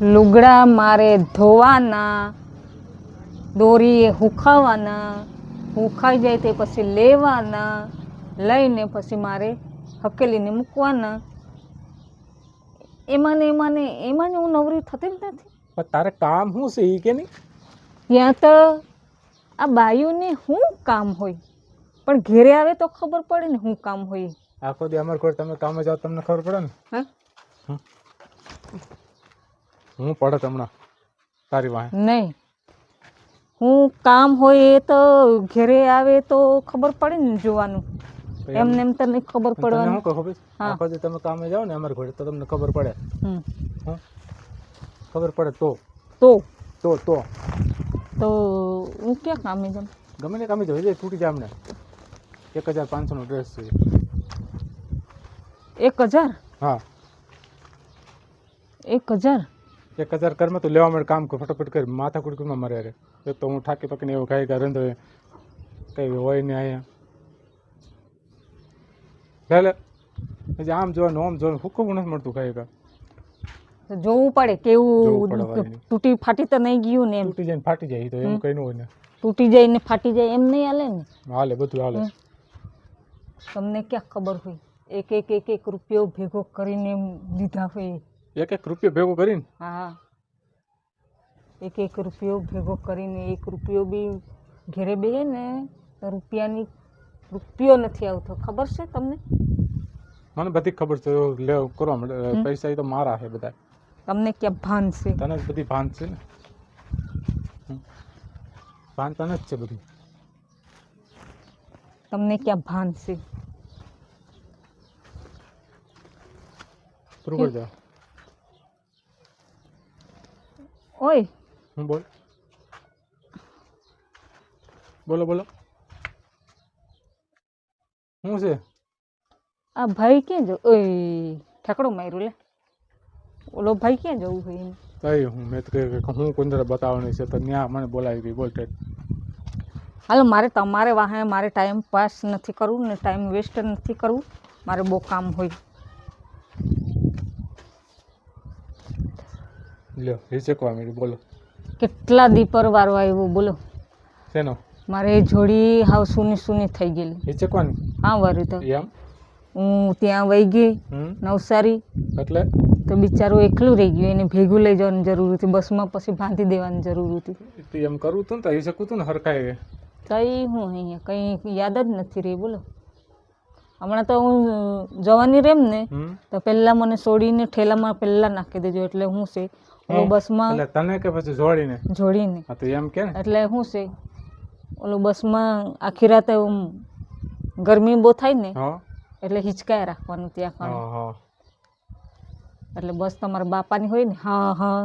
લુગડા મારે ધોવાના, દોરીએ હુંકાવાના, હુંકાઈ જાય તે પછી લેવાના, લઈને પછી મારે હકેલીને મૂકવાના. એમાં હું નવરી થતી જ નથી. પણ તારે કામ શું છે એ કે નહીં? ત્યાં તો આ બાયુને શું કામ હોય, પણ ઘેરે આવે તો ખબર પડે ને શું કામ હોય. આખો દી અમારે કોઈ તમે કામે જાઓ તમને ખબર પડે ને? હા, હું પડે તમને તારી વાહે નહીં, હું કામ હોય એ તો ઘેરે આવે તો ખબર પડે ને જોવાનું. એમને એમ તો નહીં ખબર પડવાની. શું ખબર? આખો દી તમે કામે જાઓ ને અમારે ઘરે તો તમને ખબર પડે. ખબર પડે તો તો તો તો તો હું ક્યાં કામે જાઉં? ગમે ને કામે જાવ તૂટી જાય અમને. 1500 નો ડ્રેસ છે. 1000? હા, 1000. 1000 કરમાં તો લેવા માટે કામ કર, ફટાફટ કરી. માથા કુડકુમાં મરે રે. એક તો હું થાકી પકીને એવું ખાઈ ગયા રંધો કઈ હોય ને અહીંયા લે પછી આમ જોવાનું આમ જોવાનું હુકમ નથી મળતું ખાઈ કા. જોવું પડે કેવું તૂટી ફાટી તો નહીં ગયું ને? એમ તૂટી જાય ને ફાટી જાય તો એમ કઈ ન હોય ને. તૂટી જાય ને ફાટી જાય એમ નહીં હાલે ને? હાલે, બધું હાલે. તમને ક્યાં ખબર હોય? એક રૂપિયો ભેગો કરીને લીધા હોય. એક રૂપિયો ભેગો કરીને? હા, એક રૂપિયો ભેગો કરીને 1 રૂપિયો બી ઘેરે બેસે ને તો રૂપિયો નથી આવતો. ખબર છે તમને? મને બધી ખબર છે. લેવ કરવા માટે પૈસા તો મારા છે બધા. તમને ક્યાં ભાન છે? તને જ બધી ભાન છે ને. ભાન તને જ છે બધી. તમને ક્યાં ભાન છે? બરોબર જા. ઓય, હું બોલ. બોલો બોલો. શું છે? આ ભાઈ ક્યાં જવું? ઓય, ઠેકડો માર્યો લે. ઓલો ભાઈ ક્યાં જવું હોય એને? કઈ હું મેં તો કહ્યું હું કોઈ બતાવવાની છે તો ત્યાં મને બોલાવી ગઈ. બોલ ટેટ. હાલો, મારે તમારે વાહે મારે ટાઈમ પાસ નથી કરવું ને ટાઈમ વેસ્ટ નથી કરવું. મારે બહુ કામ હોય. લ્યો હિચકવા માંડી. બોલો કેટલા દીપર વારો આવ્યો બોલો. શેનો? મારે જોડી હાવ સૂની થઈ ગયેલી. હિચકવાની? હા, વારી તો એમ હું ત્યાં વહી ગઈ નવસારી, એટલે તો બિચારું એકલું રહી ગયું. એને ભેગું લઈ જવાની જરૂર હતી. બસમાં પછી બાંધી દેવાની જરૂર હતી. એમ કરવું હતું ને તો હિચકવું હતું ને હરખાય. કઈ હું અહીંયા કંઈ યાદ જ નથી રહી બોલો. હમણાં તો હું જવાની રેમ ને તો પહેલાં મને છોડીને ઠેલામાં પહેલાં નાખી દેજો. એટલે શું છે ઓલો બસમાં તને કે પછી જોડીને તો એમ કે એટલે શું છે ઓલું બસમાં આખી રાતે ગરમી બહુ થાય ને એટલે હિચકાયા રાખવાનું ત્યાં ખાવાનું. એટલે બસ તમારા બાપાની હોય ને. હા હા